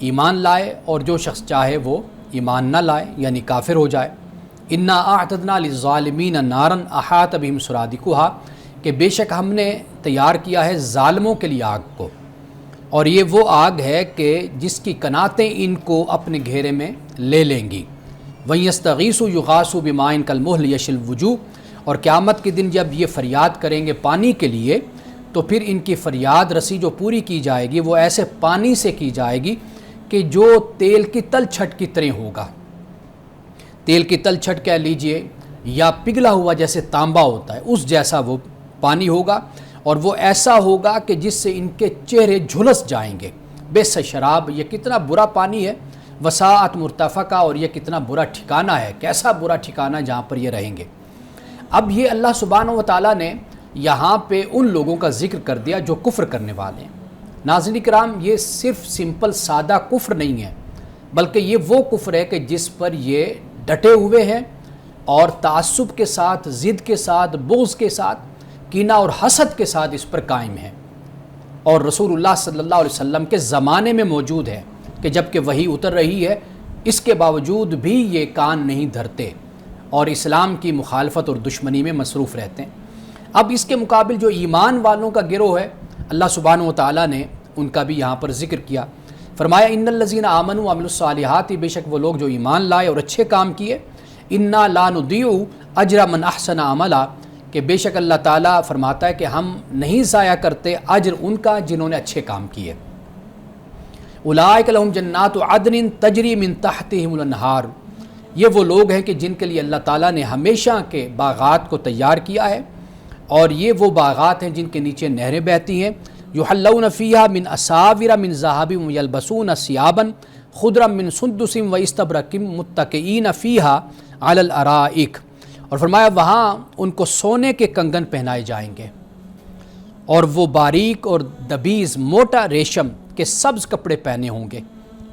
ایمان لائے اور جو شخص چاہے وہ ایمان نہ لائے یعنی کافر ہو جائے۔ انا اعتدنا للظالمین نارا احاط بہم سرادقها کہ بے شک ہم نے تیار کیا ہے ظالموں کے لیے آگ کو، اور یہ وہ آگ ہے کہ جس کی کناتیں ان کو اپنے گھیرے میں لے لیں گی۔ وَيَسْتَغِيثُ يُغَاثُ بِمَاءٍ كَالْمُهْلِ يَشْوِي الْوُجُوهَ اور قیامت کے دن جب یہ فریاد کریں گے پانی کے لیے تو پھر ان کی فریاد رسی جو پوری کی جائے گی وہ ایسے پانی سے کی جائے گی کہ جو تیل کی تل چھٹ کی طرح ہوگا۔ تیل کی تل چھٹ کہہ لیجئے یا پگھلا ہوا جیسے تانبا ہوتا ہے اس جیسا وہ پانی ہوگا، اور وہ ایسا ہوگا کہ جس سے ان کے چہرے جھلس جائیں گے۔ بئس شراب، یہ کتنا برا پانی ہے، وساعت مرتفقہ، اور یہ کتنا برا ٹھکانہ ہے، کیسا برا ٹھکانہ جہاں پر یہ رہیں گے۔ اب یہ اللہ سبحانہ و تعالیٰ نے یہاں پہ ان لوگوں کا ذکر کر دیا جو کفر کرنے والے ہیں۔ ناظرین کرام، یہ صرف سمپل سادہ کفر نہیں ہے، بلکہ یہ وہ کفر ہے کہ جس پر یہ ڈٹے ہوئے ہیں اور تعصب کے ساتھ، ضد کے ساتھ، بغض کے ساتھ، کینہ اور حسد کے ساتھ اس پر قائم ہے، اور رسول اللہ صلی اللہ علیہ وسلم کے زمانے میں موجود ہے کہ جب کہ وحی اتر رہی ہے اس کے باوجود بھی یہ کان نہیں دھرتے اور اسلام کی مخالفت اور دشمنی میں مصروف رہتے ہیں۔ اب اس کے مقابل جو ایمان والوں کا گروہ ہے، اللہ سبحانہ و تعالیٰ نے ان کا بھی یہاں پر ذکر کیا۔ فرمایا ان الذین آمنوا وعملوا الصالحات، بے شک وہ لوگ جو ایمان لائے اور اچھے کام کیے، انا لا نضیع اجر من احسن عملا، کہ بے شک اللہ تعالیٰ فرماتا ہے کہ ہم نہیں ضائع کرتے اجر ان کا جنہوں نے اچھے کام کیے۔ اولئک لہم جنات عدن تجری من تحتہم الانہار، یہ وہ لوگ ہیں کہ جن کے لیے اللہ تعالیٰ نے ہمیشہ کے باغات کو تیار کیا ہے، اور یہ وہ باغات ہیں جن کے نیچے نہریں بہتی ہیں۔ یحلون فیہا من اساور من ذہب ویلبسون ثیابا خضرا من سندس واستبرق متکئین فیہا علی الارائک، اور فرمایا وہاں ان کو سونے کے کنگن پہنائے جائیں گے اور وہ باریک اور دبیز موٹا ریشم کے سبز کپڑے پہنے ہوں گے،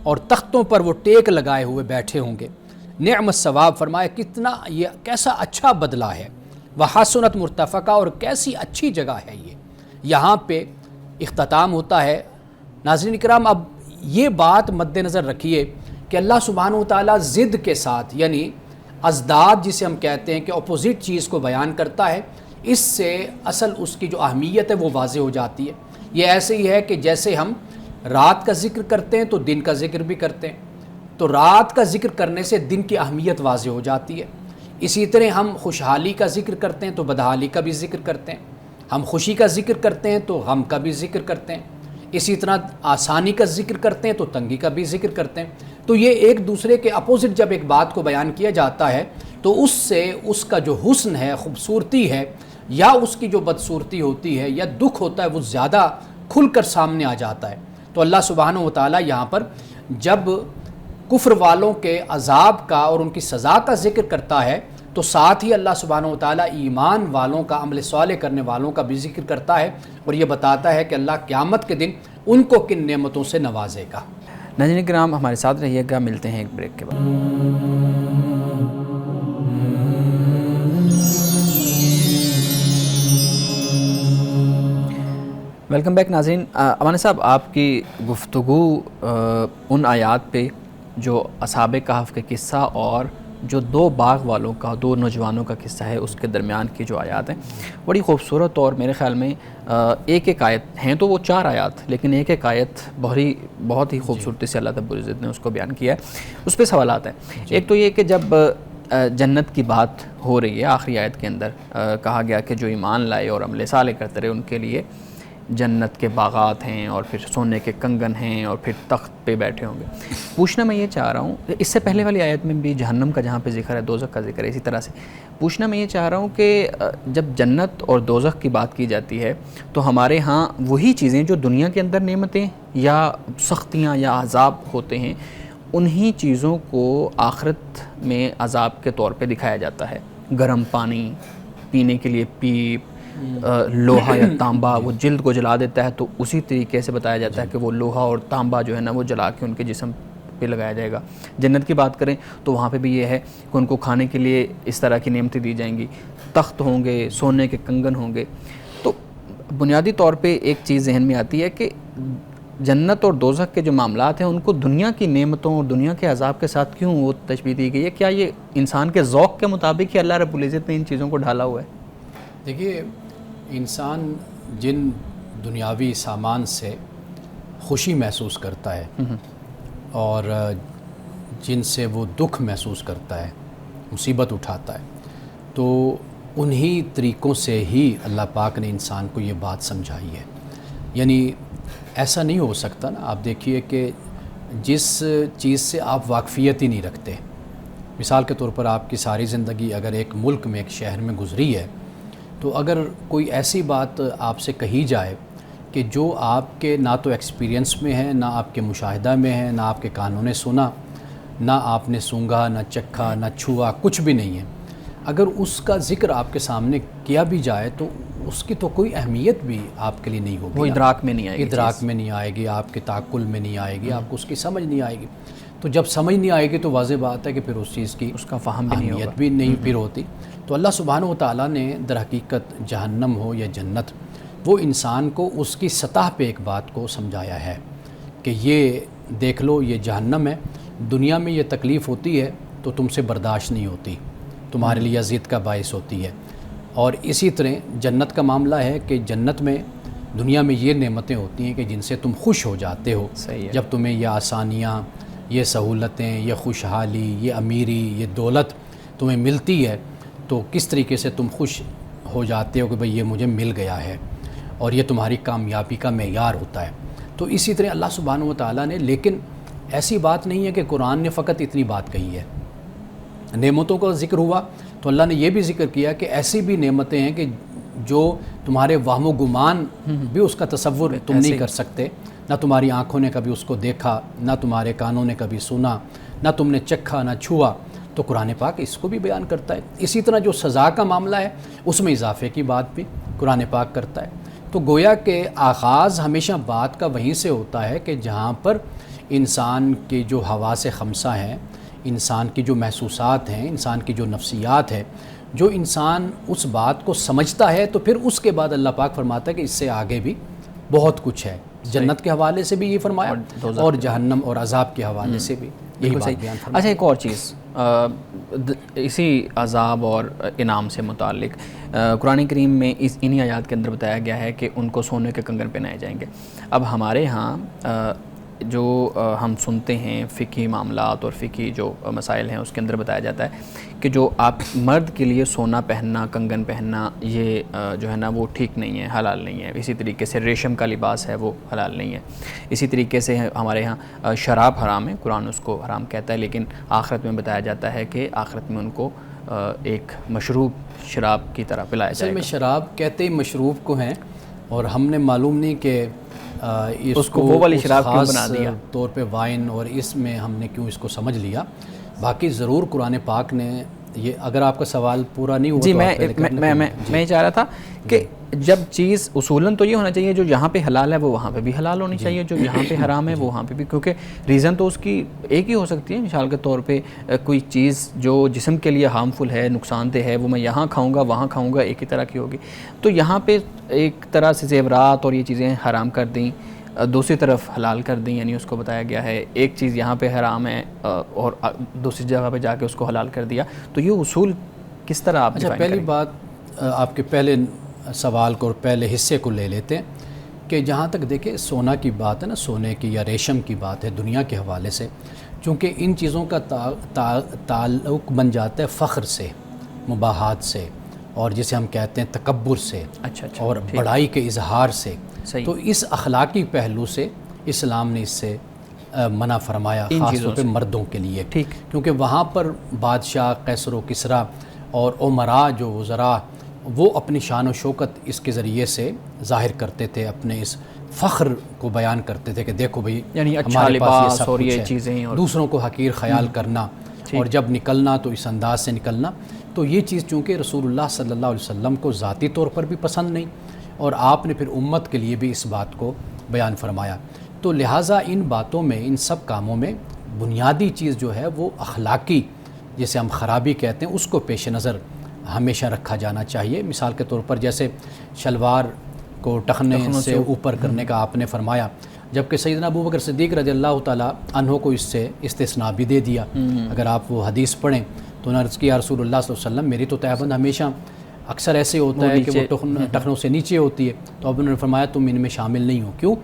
اور تختوں پر وہ ٹیک لگائے ہوئے بیٹھے ہوں گے۔ نعم الثواب، فرمایا کتنا یہ کیسا اچھا بدلہ ہے، وحسنت مرتفقہ، اور کیسی اچھی جگہ ہے یہ۔ یہاں پہ اختتام ہوتا ہے۔ ناظرین کرام، اب یہ بات مد نظر رکھیے کہ اللہ سبحانہ و تعالیٰ ضد کے ساتھ، یعنی ازداد جسے ہم کہتے ہیں کہ اپوزٹ چیز کو بیان کرتا ہے، اس سے اصل اس کی جو اہمیت ہے وہ واضح ہو جاتی ہے۔ یہ ایسے ہی ہے کہ جیسے ہم رات کا ذکر کرتے ہیں تو دن کا ذکر بھی کرتے ہیں، تو رات کا ذکر کرنے سے دن کی اہمیت واضح ہو جاتی ہے۔ اسی طرح ہم خوشحالی کا ذکر کرتے ہیں تو بدحالی کا بھی ذکر کرتے ہیں، ہم خوشی کا ذکر کرتے ہیں تو غم کا بھی ذکر کرتے ہیں، اسی طرح آسانی کا ذکر کرتے ہیں تو تنگی کا بھی ذکر کرتے ہیں۔ تو یہ ایک دوسرے کے اپوزٹ جب ایک بات کو بیان کیا جاتا ہے تو اس سے اس کا جو حسن ہے، خوبصورتی ہے، یا اس کی جو بدصورتی ہوتی ہے یا دکھ ہوتا ہے وہ زیادہ کھل کر سامنے آ جاتا ہے۔ تو اللہ سبحانہ و تعالیٰ یہاں پر جب کفر والوں کے عذاب کا اور ان کی سزا کا ذکر کرتا ہے تو ساتھ ہی اللہ سبحانہ و تعالیٰ ایمان والوں کا، عمل صالح کرنے والوں کا بھی ذکر کرتا ہے، اور یہ بتاتا ہے کہ اللہ قیامت کے دن ان کو کن نعمتوں سے نوازے گا۔ ناظرین کرام، ہمارے ساتھ رہیے گا، ملتے ہیں ایک بریک کے بعد۔ ویلکم بیک ناظرین۔ امان صاحب، آپ کی گفتگو ان آیات پہ جو اصحاب کہف کے قصہ اور جو دو باغ والوں کا، دو نوجوانوں کا قصہ ہے، اس کے درمیان کی جو آیات ہیں بڑی خوبصورت، اور میرے خیال میں ایک ایک آیت ہیں تو وہ 4 آیات، لیکن ایک ایک آیت بہت ہی خوبصورتی سے اللہ رب العزت نے اس کو بیان کیا ہے۔ اس پہ سوالات ہیں۔ ایک تو یہ کہ جب جنت کی بات ہو رہی ہے آخری آیت کے اندر، کہا گیا کہ جو ایمان لائے اور عمل صالح کرتے رہے ان کے لیے جنت کے باغات ہیں، اور پھر سونے کے کنگن ہیں، اور پھر تخت پہ بیٹھے ہوں گے۔ پوچھنا میں یہ چاہ رہا ہوں، اس سے پہلے والی آیت میں بھی جہنم کا جہاں پہ ذکر ہے، دوزخ کا ذکر ہے، اسی طرح سے پوچھنا میں یہ چاہ رہا ہوں کہ جب جنت اور دوزخ کی بات کی جاتی ہے تو ہمارے ہاں وہی چیزیں جو دنیا کے اندر نعمتیں یا سختیاں یا عذاب ہوتے ہیں، انہی چیزوں کو آخرت میں عذاب کے طور پہ دکھایا جاتا ہے۔ گرم پانی پینے کے لیے پیپ، لوہا یا تانبا وہ جلد کو جلا دیتا ہے، تو اسی طریقے سے بتایا جاتا ہے کہ وہ لوہا اور تانبا جو ہے نا وہ جلا کے ان کے جسم پہ لگایا جائے گا۔ جنت کی بات کریں تو وہاں پہ بھی یہ ہے کہ ان کو کھانے کے لیے اس طرح کی نعمتیں دی جائیں گی، تخت ہوں گے، سونے کے کنگن ہوں گے۔ تو بنیادی طور پہ ایک چیز ذہن میں آتی ہے کہ جنت اور دوزخ کے جو معاملات ہیں ان کو دنیا کی نعمتوں اور دنیا کے عذاب کے ساتھ کیوں وہ تشبیہ دی گئی ہے؟ کیا یہ انسان کے ذوق کے مطابق ہی اللہ رب العزت نے ان چیزوں کو ڈھالا ہوا ہے؟ دیکھیے، انسان جن دنیاوی سامان سے خوشی محسوس کرتا ہے اور جن سے وہ دکھ محسوس کرتا ہے، مصیبت اٹھاتا ہے، تو انہی طریقوں سے ہی اللہ پاک نے انسان کو یہ بات سمجھائی ہے۔ یعنی ایسا نہیں ہو سکتا نا، آپ دیکھیے کہ جس چیز سے آپ واقفیت ہی نہیں رکھتے، مثال کے طور پر آپ کی ساری زندگی اگر ایک ملک میں، ایک شہر میں گزری ہے، تو اگر کوئی ایسی بات آپ سے کہی جائے کہ جو آپ کے نہ تو ایکسپیرینس میں ہے، نہ آپ کے مشاہدہ میں ہے، نہ آپ کے کانوں نے سنا، نہ آپ نے سونگھا، نہ چکھا، نہ چھوا، کچھ بھی نہیں ہے، اگر اس کا ذکر آپ کے سامنے کیا بھی جائے تو اس کی تو کوئی اہمیت بھی آپ کے لیے نہیں ہوگی، وہ ادراک میں نہیں آئے گی، ادراک میں نہیں آئے گی، آپ کے تعقل میں نہیں آئے گی، آپ کو اس کی سمجھ نہیں آئے گی۔ تو جب سمجھ نہیں آئے گی تو واضح بات ہے کہ پھر اس چیز کی اس کا فہم بھی نہیں ہوگا، اہمیت بھی نہیں پھر ہوتی۔ تو اللہ سبحانہ و تعالیٰ نے در حقیقت جہنم ہو یا جنت، وہ انسان کو اس کی سطح پہ ایک بات کو سمجھایا ہے کہ یہ دیکھ لو، یہ جہنم ہے، دنیا میں یہ تکلیف ہوتی ہے تو تم سے برداشت نہیں ہوتی، تمہارے لیے ضد کا باعث ہوتی ہے۔ اور اسی طرح جنت کا معاملہ ہے کہ جنت میں، دنیا میں یہ نعمتیں ہوتی ہیں کہ جن سے تم خوش ہو جاتے ہو، جب تمہیں یہ آسانیاں، یہ سہولتیں، یہ خوشحالی، یہ امیری، یہ دولت تمہیں ملتی ہے تو کس طریقے سے تم خوش ہو جاتے ہو کہ بھئی یہ مجھے مل گیا ہے، اور یہ تمہاری کامیابی کا معیار ہوتا ہے۔ تو اسی طرح اللہ سبحانہ و تعالیٰ نے، لیکن ایسی بات نہیں ہے کہ قرآن نے فقط اتنی بات کہی ہے، نعمتوں کا ذکر ہوا تو اللہ نے یہ بھی ذکر کیا کہ ایسی بھی نعمتیں ہیں کہ جو تمہارے وہم و گمان بھی اس کا تصور تم نہیں کر سکتے، نہ تمہاری آنکھوں نے کبھی اس کو دیکھا، نہ تمہارے کانوں نے کبھی سنا، نہ تم نے چکھا، نہ چھوا، تو قرآن پاک اس کو بھی بیان کرتا ہے۔ اسی طرح جو سزا کا معاملہ ہے اس میں اضافے کی بات بھی قرآن پاک کرتا ہے۔ تو گویا کہ آغاز ہمیشہ بات کا وہیں سے ہوتا ہے کہ جہاں پر انسان کی جو حواس خمسہ ہیں، انسان کی جو محسوسات ہیں، انسان کی جو نفسیات ہے، جو انسان اس بات کو سمجھتا ہے تو پھر اس کے بعد اللہ پاک فرماتا ہے کہ اس سے آگے بھی بہت کچھ ہے۔ جنت کے حوالے سے بھی یہ فرمایا اور جہنم اور عذاب کے حوالے سے بھی یہی بات بیان فرمایا۔ اچھا، ایک اور چیز اسی عذاب اور انعام سے متعلق قرآن کریم میں انہی آیات کے اندر بتایا گیا ہے کہ ان کو سونے کے کنگن پہنائے جائیں گے۔ اب ہمارے ہاں جو ہم سنتے ہیں فقہی معاملات اور فقہی جو مسائل ہیں اس کے اندر بتایا جاتا ہے کہ جو آپ مرد کے لیے سونا پہننا، کنگن پہننا، یہ جو ہے نا وہ ٹھیک نہیں ہے، حلال نہیں ہے۔ اسی طریقے سے ریشم کا لباس ہے وہ حلال نہیں ہے۔ اسی طریقے سے ہمارے ہاں شراب حرام ہے، قرآن اس کو حرام کہتا ہے، لیکن آخرت میں بتایا جاتا ہے کہ آخرت میں ان کو ایک مشروب شراب کی طرح پلایا جائے گا۔ اصل میں شراب کہتے ہی مشروب کو ہیں، اور ہم نے معلوم نہیں کہ اس کو وہ والی شراب کیوں بنا دیا، طور پہ وائن، اور اس میں ہم نے کیوں اس کو سمجھ لیا۔ باقی ضرور قرآن پاک نے یہ، اگر آپ کا سوال پورا نہیں ہوا جی میں یہ چاہ رہا تھا کہ جب چیز اصولاً تو یہ ہونا چاہیے جو جہاں پہ حلال ہے وہ وہاں پہ بھی حلال ہونی چاہیے، جو یہاں پہ حرام ہے وہ وہاں پہ بھی، کیونکہ ریزن تو اس کی ایک ہی ہو سکتی ہے۔ مثال کے طور پہ کوئی چیز جو جسم کے لیے ہارمفل ہے، نقصان دہ ہے، وہ میں یہاں کھاؤں گا وہاں کھاؤں گا، ایک ہی طرح کی ہوگی۔ تو یہاں پہ ایک طرح سے زیورات اور یہ چیزیں حرام کر دیں، دوسری طرف حلال کر دیں، یعنی اس کو بتایا گیا ہے ایک چیز یہاں پہ حرام ہے اور دوسری جگہ پہ جا کے اس کو حلال کر دیا۔ تو یہ اصول کس طرح آپ اچھا، پہلی بات آپ کے پہلے سوال کو اور پہلے حصے کو لے لیتے ہیں کہ جہاں تک دیکھیں سونا کی بات ہے نا، سونے کی یا ریشم کی بات ہے دنیا کے حوالے سے، چونکہ ان چیزوں کا تعلق بن جاتا ہے فخر سے، مباحات سے، اور جسے ہم کہتے ہیں تکبر سے اور بڑائی کے اظہار سے۔ تو اس اخلاقی پہلو سے اسلام نے اس سے منع فرمایا، خاص طور پہ مردوں کے لیے، کیونکہ وہاں پر بادشاہ قیصر و کسریٰ اور عمراء جو وزراء، وہ اپنی شان و شوکت اس کے ذریعے سے ظاہر کرتے تھے، اپنے اس فخر کو بیان کرتے تھے کہ دیکھو بھئی ہمارے پاس یہ سب کچھ ہے، چیزیں دوسروں کو حقیر خیال کرنا اور جب نکلنا تو اس انداز سے نکلنا۔ تو یہ چیز چونکہ رسول اللہ صلی اللہ علیہ وسلم کو ذاتی طور پر بھی پسند نہیں، اور آپ نے پھر امت کے لیے بھی اس بات کو بیان فرمایا، تو لہٰذا ان باتوں میں، ان سب کاموں میں بنیادی چیز جو ہے وہ اخلاقی، جسے ہم خرابی کہتے ہیں، اس کو پیش نظر ہمیشہ رکھا جانا چاہیے۔ مثال کے طور پر جیسے شلوار کو ٹخنے سے اوپر کرنے کا آپ نے فرمایا، جبکہ سیدنا ابو بکر صدیق رضی اللہ تعالیٰ عنہ کو اس سے استثناء بھی دے دیا. اگر آپ وہ حدیث پڑھیں تو انہوں نے عرض کیا رسول اللہ صلی اللہ علیہ وسلم میری تو تہبند ہمیشہ اکثر ایسے ہوتا ہے کہ وہ ٹخنوں سے نیچے ہوتی ہے. تو اب انہوں نے فرمایا تم ان میں شامل نہیں ہو. کیوں؟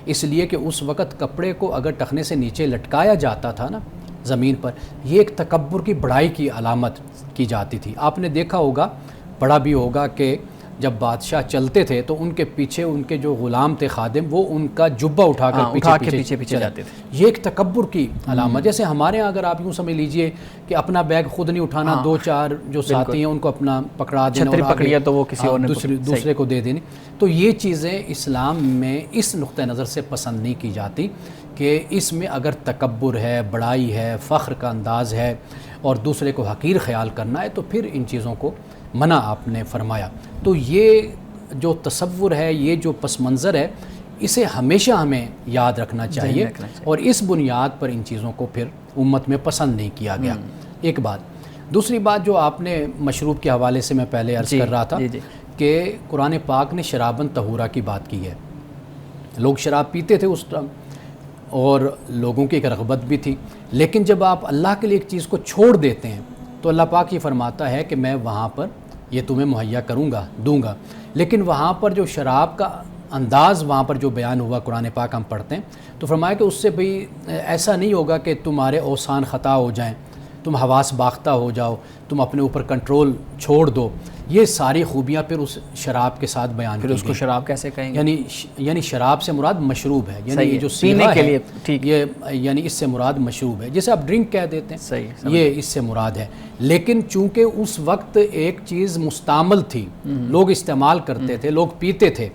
اس لیے کہ اس وقت کپڑے کو اگر ٹخنے سے نیچے لٹکایا جاتا تھا نا زمین پر، یہ ایک تکبر کی بڑائی کی علامت کی جاتی تھی. آپ نے دیکھا ہوگا، پڑھا بھی ہوگا کہ جب بادشاہ چلتے تھے تو ان کے پیچھے ان کے جو غلام تھے خادم، وہ ان کا جبہ اٹھا کر پیچھے جاتے تھے. یہ ایک تکبر کی علامت. جیسے ہمارے ہاں اگر آپ یوں سمجھ لیجئے کہ اپنا بیگ خود نہیں اٹھانا، دو چار جو ساتھی ہیں ان کو اپنا پکڑا دینا، چھتری پکڑیا تو وہ کسی اور دوسرے کو دے دینی. تو یہ چیزیں اسلام میں اس نقطہ نظر سے پسند نہیں کی جاتی کہ اس میں اگر تکبر ہے، بڑائی ہے، فخر کا انداز ہے اور دوسرے کو حقیر خیال کرنا ہے تو پھر ان چیزوں کو منع آپ نے فرمایا. تو یہ جو تصور ہے، یہ جو پس منظر ہے، اسے ہمیشہ ہمیں یاد رکھنا چاہیے اور اس بنیاد پر ان چیزوں کو پھر امت میں پسند نہیں کیا گیا. ایک بات. دوسری بات جو آپ نے مشروب کے حوالے سے میں پہلے عرض کر رہا تھا کہ قرآن پاک نے شرابن طہورا کی بات کی ہے. لوگ شراب پیتے تھے اس ٹائم اور لوگوں کی ایک رغبت بھی تھی، لیکن جب آپ اللہ کے لیے ایک چیز کو چھوڑ دیتے ہیں تو اللہ پاک یہ فرماتا ہے کہ میں وہاں پر یہ تمہیں مہیا کروں گا، دوں گا. لیکن وہاں پر جو شراب کا انداز وہاں پر جو بیان ہوا قرآن پاک ہم پڑھتے ہیں تو فرمایا کہ اس سے بھئی ایسا نہیں ہوگا کہ تمہارے اوسان خطا ہو جائیں، تم حواس باختہ ہو جاؤ، تم اپنے اوپر کنٹرول چھوڑ دو. یہ ساری خوبیاں پھر اس شراب کے ساتھ بیان پھر اس کو شراب کیسے کہیں گے؟ یعنی شراب سے مراد مشروب ہے، یعنی یہ جو پینے کے لیے یہ یعنی اس سے مراد مشروب ہے. جیسے آپ ڈرنک کہہ دیتے ہیں، یہ اس سے مراد ہے. لیکن چونکہ اس وقت ایک چیز مستعمل تھی، لوگ استعمال کرتے تھے، لوگ پیتے تھے،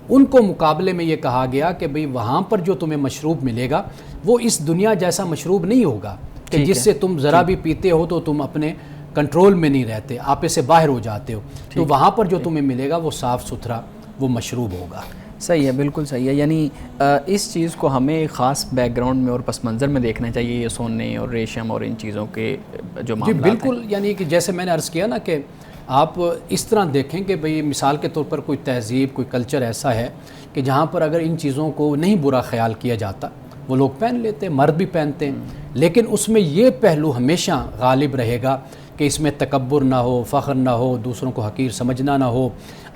ان کو مقابلے میں یہ کہا گیا کہ بھئی وہاں پر جو تمہیں مشروب ملے گا وہ اس دنیا جیسا مشروب نہیں ہوگا کہ جس سے تم ذرا بھی پیتے ہو تو تم اپنے کنٹرول میں نہیں رہتے، آپے سے باہر ہو جاتے ہو. تو وہاں پر جو تمہیں ملے گا وہ صاف ستھرا وہ مشروب ہوگا. صحیح ہے، بالکل صحیح ہے. یعنی اس چیز کو ہمیں خاص بیک گراؤنڈ میں اور پس منظر میں دیکھنا چاہیے، یہ سونے اور ریشم اور ان چیزوں کے جو معاملات ہیں. بالکل. یعنی کہ جیسے میں نے عرض کیا نا کہ آپ اس طرح دیکھیں کہ بھئی مثال کے طور پر کوئی تہذیب، کوئی کلچر ایسا ہے کہ جہاں پر اگر ان چیزوں کو نہیں برا خیال کیا جاتا وہ لوگ پہن لیتے ہیں، مرد بھی پہنتے ہیں، لیکن اس میں یہ پہلو ہمیشہ غالب رہے گا کہ اس میں تکبر نہ ہو، فخر نہ ہو، دوسروں کو حقیر سمجھنا نہ ہو،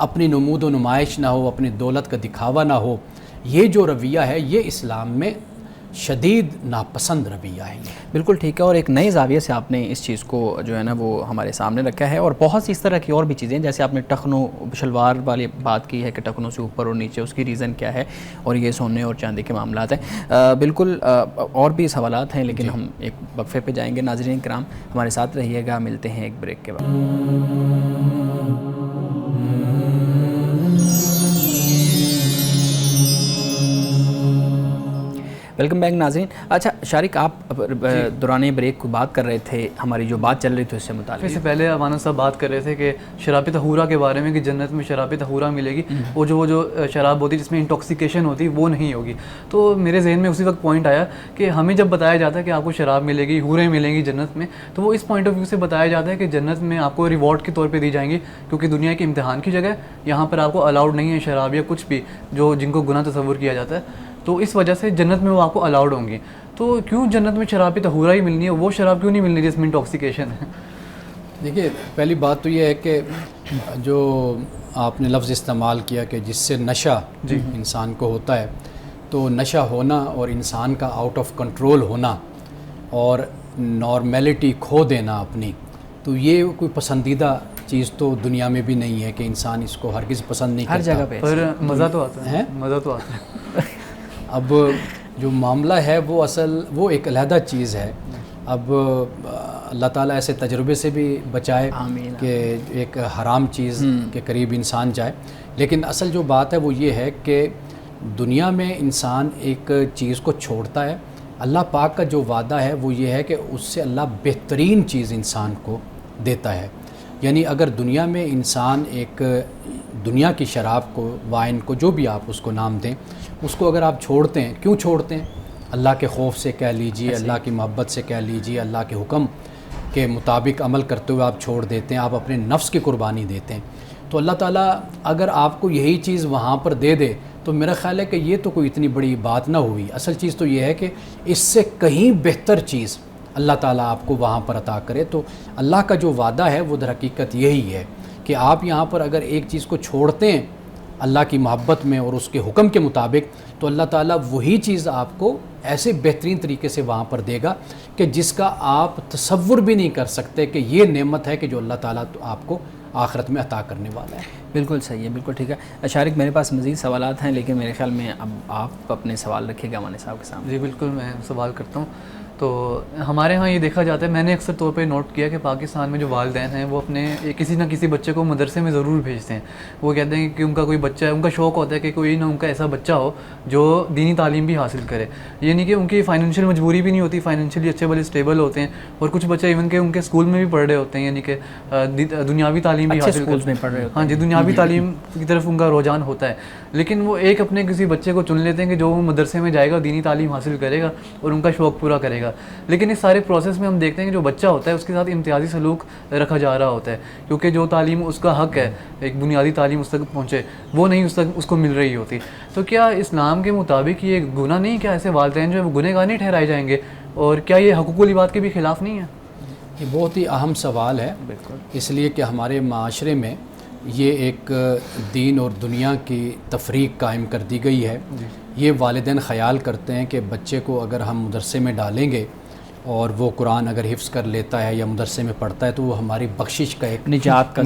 اپنی نمود و نمائش نہ ہو، اپنی دولت کا دکھاوا نہ ہو. یہ جو رویہ ہے یہ اسلام میں شدید ناپسند رویہ ہے. بالکل ٹھیک ہے. اور ایک نئے زاویے سے آپ نے اس چیز کو جو ہے نا وہ ہمارے سامنے رکھا ہے. اور بہت سی اس طرح کی اور بھی چیزیں، جیسے آپ نے ٹخنوں شلوار والی بات کی ہے کہ ٹخنوں سے اوپر اور نیچے، اس کی ریزن کیا ہے، اور یہ سونے اور چاندی کے معاملات ہیں. بالکل اور بھی سوالات ہیں، لیکن ہم ایک وقفے پہ جائیں گے. ناظرین کرام ہمارے ساتھ رہیے گا، ملتے ہیں ایک بریک کے بعد. ویلکم بیک ناظرین. اچھا شارق، آپ دوران بریک کو بات کر رہے تھے، ہماری جو بات چل رہی تھی اس سے متعلق. اس سے پہلے امانت صاحب بات کر رہے تھے کہ شراب طہورا کے بارے میں کہ جنت میں شراب طہورا ملے گی، وہ جو شراب ہوتی ہے جس میں انٹاکسیکیشن ہوتی ہے وہ نہیں ہوگی. تو میرے ذہن میں اسی وقت پوائنٹ آیا کہ ہمیں جب بتایا جاتا ہے کہ آپ کو شراب ملے گی، حوریں ملیں گی جنت میں، تو وہ اس پوائنٹ آف ویو سے بتایا جاتا ہے کہ جنت میں آپ کو ریوارڈ کے طور پہ دی جائیں گی، کیونکہ دنیا کے امتحان کی جگہ یہاں پر آپ کو الاؤڈ نہیں ہے شراب یا کچھ بھی جو جن کو گناہ تصور کیا جاتا ہے. تو اس وجہ سے جنت میں وہ آپ کو الاؤڈ ہوں گی. تو کیوں جنت میں شراب طہورا ہی ملنی ہے، وہ شراب کیوں نہیں ملنی جس میں انٹاکسیکیشن ہے؟ دیکھیے پہلی بات تو یہ ہے کہ جو آپ نے لفظ استعمال کیا کہ جس سے نشہ انسان کو ہوتا ہے، تو نشہ ہونا اور انسان کا آؤٹ آف کنٹرول ہونا اور نارمیلٹی کھو دینا اپنی، تو یہ کوئی پسندیدہ چیز تو دنیا میں بھی نہیں ہے کہ انسان اس کو ہرگز پسند نہیں کرتا. ہر جگہ پہ پر مزہ تو آتا ہے، مزہ تو آتا ہے. اب جو معاملہ ہے وہ ایک علیحدہ چیز ہے. اب اللہ تعالیٰ ایسے تجربے سے بھی بچائے کہ ایک حرام چیز کے قریب انسان جائے. لیکن اصل جو بات ہے وہ یہ ہے کہ دنیا میں انسان ایک چیز کو چھوڑتا ہے، اللہ پاک کا جو وعدہ ہے وہ یہ ہے کہ اس سے اللہ بہترین چیز انسان کو دیتا ہے. یعنی اگر دنیا میں انسان ایک دنیا کی شراب کو، وائن کو، جو بھی آپ اس کو نام دیں، اس کو اگر آپ چھوڑتے ہیں، کیوں چھوڑتے ہیں؟ اللہ کے خوف سے کہہ لیجیے، اللہ کی محبت سے کہہ لیجیے، اللہ کے حکم کے مطابق عمل کرتے ہوئے آپ چھوڑ دیتے ہیں، آپ اپنے نفس کی قربانی دیتے ہیں. تو اللہ تعالیٰ اگر آپ کو یہی چیز وہاں پر دے دے تو میرا خیال ہے کہ یہ تو کوئی اتنی بڑی بات نہ ہوئی. اصل چیز تو یہ ہے کہ اس سے کہیں بہتر چیز اللہ تعالیٰ آپ کو وہاں پر عطا کرے. تو اللہ کا جو وعدہ ہے وہ در حقیقت یہی ہے کہ آپ یہاں پر اگر ایک چیز کو چھوڑتے ہیں اللہ کی محبت میں اور اس کے حکم کے مطابق, تو اللہ تعالیٰ وہی چیز آپ کو ایسے بہترین طریقے سے وہاں پر دے گا کہ جس کا آپ تصور بھی نہیں کر سکتے کہ یہ نعمت ہے کہ جو اللہ تعالیٰ آپ کو آخرت میں عطا کرنے والا ہے. بالکل صحیح ہے, بالکل ٹھیک ہے. شارق, میرے پاس مزید سوالات ہیں لیکن میرے خیال میں اب آپ اپنے سوال رکھیے گا مانی صاحب کے سامنے. جی بالکل, میں سوال کرتا ہوں. تو ہمارے ہاں یہ دیکھا جاتا ہے, میں نے اکثر طور پہ نوٹ کیا کہ پاکستان میں جو والدین ہیں وہ اپنے کسی نہ کسی بچے کو مدرسے میں ضرور بھیجتے ہیں. وہ کہتے ہیں کہ ان کا کوئی بچہ ہے, ان کا شوق ہوتا ہے کہ کوئی نہ ان کا ایسا بچہ ہو جو دینی تعلیم بھی حاصل کرے. یعنی کہ ان کی فائنینشیل مجبوری بھی نہیں ہوتی, فائنینشیلی اچھے بڑے اسٹیبل ہوتے ہیں, اور کچھ بچے ایون کہ ان کے اسکول میں بھی پڑھ رہے ہوتے ہیں, یعنی کہ دنیاوی تعلیم بھی حاصل کرتے ہیں. ہاں جی, دنیاوی تعلیم کی طرف ان کا رجحان ہوتا ہے. لیکن وہ ایک اپنے کسی بچے کو چن لیتے ہیں کہ جو وہ مدرسے میں جائے گا, دینی تعلیم حاصل کرے گا اور ان کا شوق پورا کرے گا. لیکن اس سارے پروسیس میں ہم دیکھتے ہیں کہ جو بچہ ہوتا ہے اس کے ساتھ امتیازی سلوک رکھا جا رہا ہوتا ہے, کیونکہ جو تعلیم اس کا حق ہے, ایک بنیادی تعلیم اس تک پہنچے, وہ نہیں اس کو مل رہی ہوتی. تو کیا اسلام کے مطابق یہ گناہ نہیں, کیا ایسے والدین جو ہے وہ گنہگار نہیں ٹھہرائے جائیں گے, اور کیا یہ حقوق العباد کے بھی خلاف نہیں ہے؟ یہ بہت ہی اہم سوال ہے. بالکل, اس لیے کہ ہمارے معاشرے میں یہ ایک دین اور دنیا کی تفریق قائم کر دی گئی ہے. یہ والدین خیال کرتے ہیں کہ بچے کو اگر ہم مدرسے میں ڈالیں گے اور وہ قرآن اگر حفظ کر لیتا ہے یا مدرسے میں پڑھتا ہے تو وہ ہماری بخشش کا ایک نجات کا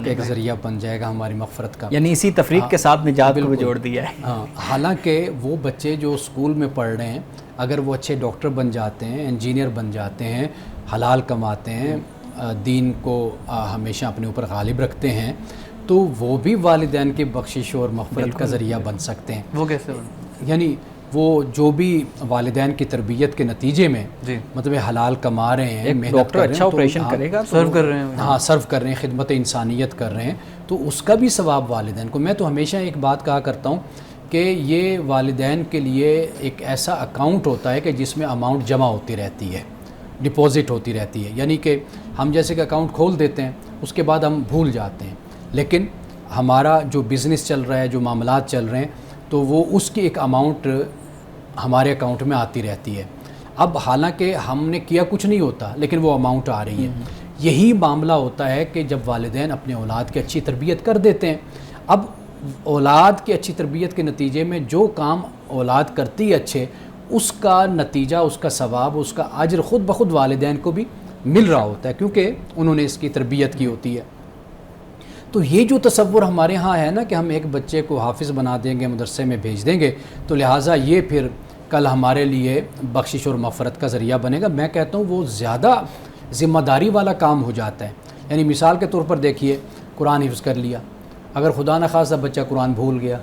ایک ذریعہ بن جائے گا, ہماری مغفرت کا. یعنی اسی تفریق کے ساتھ نجات کو جوڑ دیا ہے. ہاں, حالانکہ وہ بچے جو اسکول میں پڑھ رہے ہیں اگر وہ اچھے ڈاکٹر بن جاتے ہیں, انجینئر بن جاتے ہیں, حلال کماتے ہیں, دین کو ہمیشہ اپنے اوپر غالب رکھتے ہیں, تو وہ بھی والدین کی بخشش اور مغفرت کا ذریعہ بن سکتے ہیں. وہ کیسے یعنی وہ جو بھی والدین کی تربیت کے نتیجے میں مطلب حلال کما رہے ہیں, محنت کر رہے ہیں, اچھا آپریشن کرے گا, سرو کر رہے ہیں, ہاں سرو کر رہے ہیں, خدمت انسانیت کر رہے ہیں, تو اس کا بھی ثواب والدین کو. میں تو ہمیشہ ایک بات کہا کرتا ہوں کہ یہ والدین کے لیے ایک ایسا اکاؤنٹ ہوتا ہے کہ جس میں اماؤنٹ جمع ہوتی رہتی ہے, ڈپازٹ ہوتی رہتی ہے. یعنی کہ ہم جیسے کہ اکاؤنٹ کھول دیتے ہیں, اس کے بعد ہم بھول جاتے ہیں, لیکن ہمارا جو بزنس چل رہا ہے, جو معاملات چل رہے ہیں, تو وہ اس کی ایک اماؤنٹ ہمارے اکاؤنٹ میں آتی رہتی ہے. اب حالانکہ ہم نے کیا کچھ نہیں ہوتا لیکن وہ اماؤنٹ آ رہی ہے. یہی معاملہ ہوتا ہے کہ جب والدین اپنے اولاد کی اچھی تربیت کر دیتے ہیں, اب اولاد کی اچھی تربیت کے نتیجے میں جو کام اولاد کرتی ہے اچھے, اس کا نتیجہ, اس کا ثواب, اس کا اجر خود بخود والدین کو بھی مل رہا ہوتا ہے, کیونکہ انہوں نے اس کی تربیت کی ہوتی ہے. تو یہ جو تصور ہمارے ہاں ہے نا کہ ہم ایک بچے کو حافظ بنا دیں گے, مدرسے میں بھیج دیں گے, تو لہٰذا یہ پھر کل ہمارے لیے بخشش اور مغفرت کا ذریعہ بنے گا. میں کہتا ہوں وہ زیادہ ذمہ داری والا کام ہو جاتا ہے. یعنی مثال کے طور پر دیکھیے, قرآن حفظ کر لیا, اگر خدا نخواستہ بچہ قرآن بھول گیا,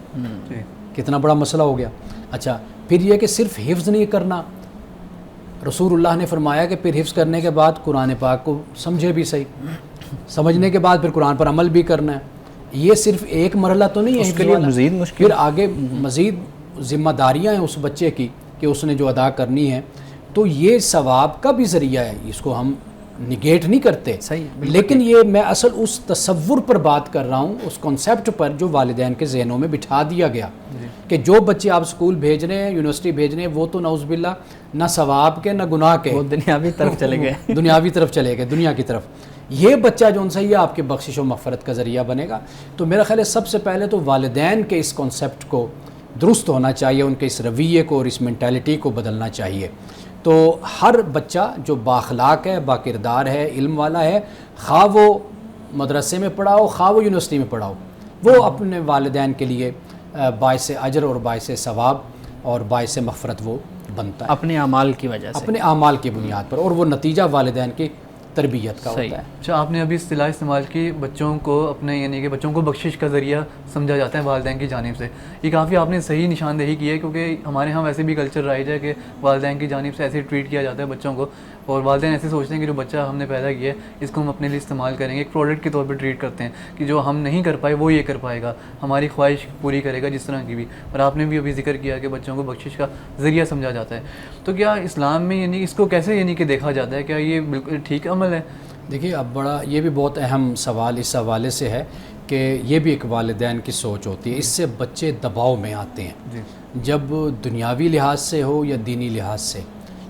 کتنا بڑا مسئلہ ہو گیا. اچھا, پھر یہ کہ صرف حفظ نہیں کرنا, رسول اللہ نے فرمایا کہ پھر حفظ کرنے کے بعد قرآن پاک کو سمجھے بھی صحیح, سمجھنے کے بعد پھر قرآن پر عمل بھی کرنا ہے. یہ صرف ایک مرحلہ تو نہیں ہے, اس کے لیے مزید مشکل, پھر آگے مزید ذمہ داریاں ہیں اس بچے کی کہ اس نے جو ادا کرنی ہے. تو یہ ثواب کا بھی ذریعہ ہے, اس کو ہم نگیٹ نہیں کرتے, لیکن یہ میں اصل اس تصور پر بات کر رہا ہوں, اس کانسیپٹ پر جو والدین کے ذہنوں میں بٹھا دیا گیا کہ جو بچے آپ اسکول بھیج رہے ہیں, یونیورسٹی بھیج رہے ہیں, وہ تو نعوذ باللہ نہ ثواب کے نہ گناہ کے, وہ دنیاوی طرف چلے گئے, دنیاوی طرف چلے گئے, دنیا کی طرف. یہ بچہ جو ان سے یہ آپ کے بخشش و مغفرت کا ذریعہ بنے گا. تو میرا خیال ہے سب سے پہلے تو والدین کے اس کانسیپٹ کو درست ہونا چاہیے, ان کے اس رویے کو اور اس مینٹیلٹی کو بدلنا چاہیے. تو ہر بچہ جو بااخلاق ہے, باکردار ہے, علم والا ہے, خواہ وہ مدرسے میں پڑھا ہو, خواہ وہ یونیورسٹی میں پڑھا ہو, وہ اپنے والدین کے لیے باعث اجر اور باعث ثواب اور باعث مغفرت وہ بنتا ہے, اپنے اعمال کی وجہ سے, اپنے اعمال کی بنیاد پر, اور وہ نتیجہ والدین کی تربیت کا ہوتا ہے. اچھا, آپ نے ابھی اصطلاح استعمال کی بچوں کو اپنے, یعنی کہ بچوں کو بخشش کا ذریعہ سمجھا جاتا ہے والدین کی جانب سے. یہ کافی آپ نے صحیح نشاندہی کی ہے, کیونکہ ہمارے ہاں ویسے بھی کلچر رائج ہے کہ والدین کی جانب سے ایسے ٹریٹ کیا جاتا ہے بچوں کو, اور والدین ایسے سوچتے ہیں کہ جو بچہ ہم نے پیدا کیا ہے اس کو ہم اپنے لیے استعمال کریں گے, ایک پروڈکٹ کے طور پہ ٹریٹ کرتے ہیں کہ جو ہم نہیں کر پائے وہ یہ کر پائے گا, ہماری خواہش پوری کرے گا, جس طرح کی بھی. اور آپ نے بھی ابھی ذکر کیا کہ بچوں کو بخشش کا ذریعہ سمجھا جاتا ہے. تو کیا اسلام میں یعنی اس کو کیسے یعنی کہ دیکھا جاتا ہے, کیا یہ بالکل ٹھیک عمل ہے؟ دیکھیے اب بڑا یہ بھی بہت اہم سوال اس حوالے سے ہے کہ یہ بھی ایک والدین کی سوچ ہوتی ہے، اس سے بچے دباؤ میں آتے ہیں جب دنیاوی لحاظ سے ہو یا دینی لحاظ سے،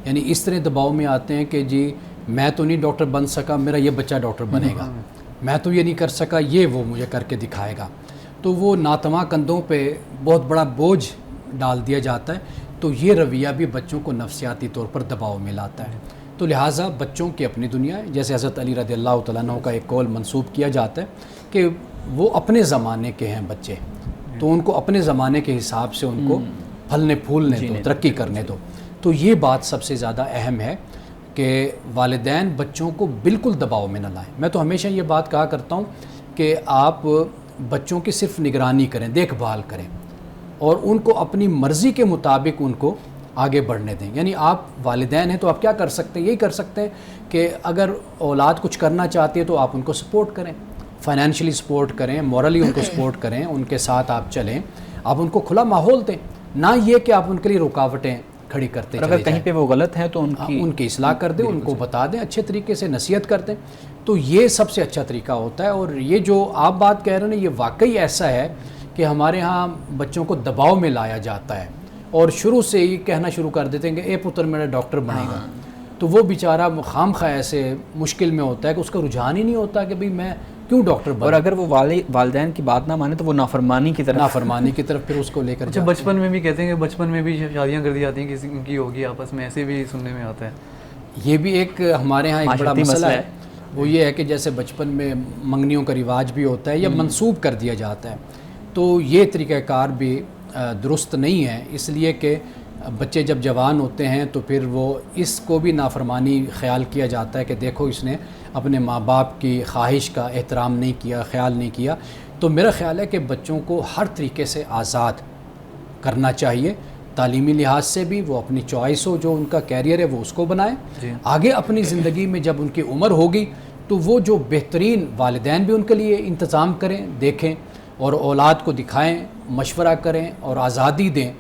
یعنی اس طرح دباؤ میں آتے ہیں کہ جی میں تو نہیں ڈاکٹر بن سکا، میرا یہ بچہ ڈاکٹر بنے گا، میں تو یہ نہیں کر سکا، یہ وہ مجھے کر کے دکھائے گا، تو وہ ناتواں کندھوں پہ بہت بڑا بوجھ ڈال دیا جاتا ہے، تو یہ رویہ بھی بچوں کو نفسیاتی طور پر دباؤ میں لاتا ہے۔ تو لہٰذا بچوں کی اپنی دنیا ہے، جیسے حضرت علی رضی اللہ تعالیٰ عنہ کا ایک قول منسوب کیا جاتا ہے کہ وہ اپنے زمانے کے ہیں بچے، تو ان کو اپنے زمانے کے حساب سے ان کو پھلنے پھولنے دو، ترقی کرنے دو۔ تو یہ بات سب سے زیادہ اہم ہے کہ والدین بچوں کو بالکل دباؤ میں نہ لائیں۔ میں تو ہمیشہ یہ بات کہا کرتا ہوں کہ آپ بچوں کی صرف نگرانی کریں، دیکھ بھال کریں، اور ان کو اپنی مرضی کے مطابق ان کو آگے بڑھنے دیں۔ یعنی آپ والدین ہیں تو آپ کیا کر سکتے ہیں؟ یہی کر سکتے ہیں کہ اگر اولاد کچھ کرنا چاہتی ہے تو آپ ان کو سپورٹ کریں، فائنینشلی سپورٹ کریں، مورلی ان کو سپورٹ کریں، ان کے ساتھ آپ چلیں، آپ ان کو کھلا ماحول دیں، نہ یہ کہ آپ ان کے لیے رکاوٹیں کھڑی کرتے چلے اگر جائیں۔ کہیں پہ وہ غلط ہے تو ان کی اصلاح کر دیں، ان کو بتا دیں، اچھے طریقے سے نصیحت کر دیں، تو یہ سب سے اچھا طریقہ ہوتا ہے۔ اور یہ جو آپ بات کہہ رہے ہیں یہ واقعی ایسا ہے کہ ہمارے ہاں بچوں کو دباؤ میں لایا جاتا ہے اور شروع سے ہی کہنا شروع کر دیتے ہیں کہ اے پتر میرا ڈاکٹر بنے گا، تو وہ بیچارہ خام خواہ ایسے مشکل میں ہوتا ہے کہ اس کا رجحان ہی نہیں ہوتا کہ بھئی میں کیوں ڈاکٹر بنا، اور اگر وہ والدین کی بات نہ مانے تو وہ نافرمانی کی طرف پھر اس کو لے کر اچھا بچپن میں بھی کہتے ہیں کہ بچپن میں بھی شادیاں کر دی جاتی ہیں کسی کی ہوگی آپس میں، ایسے بھی سننے میں آتا ہے۔ یہ بھی ایک ہمارے ہاں ایک بڑا مسئلہ ہے، وہ یہ ہے کہ جیسے بچپن میں منگنیوں کا رواج بھی ہوتا ہے یا منسوب کر دیا جاتا ہے، تو یہ طریقہ کار بھی درست نہیں ہے، اس لیے کہ بچے جب جوان ہوتے ہیں تو پھر وہ اس کو بھی نافرمانی خیال کیا جاتا ہے کہ دیکھو اس نے اپنے ماں باپ کی خواہش کا احترام نہیں کیا، خیال نہیں کیا۔ تو میرا خیال ہے کہ بچوں کو ہر طریقے سے آزاد کرنا چاہیے، تعلیمی لحاظ سے بھی وہ اپنی چوائس ہو، جو ان کا کیریئر ہے وہ اس کو بنائیں، آگے اپنی زندگی میں جب ان کی عمر ہوگی تو وہ جو بہترین والدین بھی ان کے لیے انتظام کریں، دیکھیں، اور اولاد کو دکھائیں، مشورہ کریں اور آزادی دیں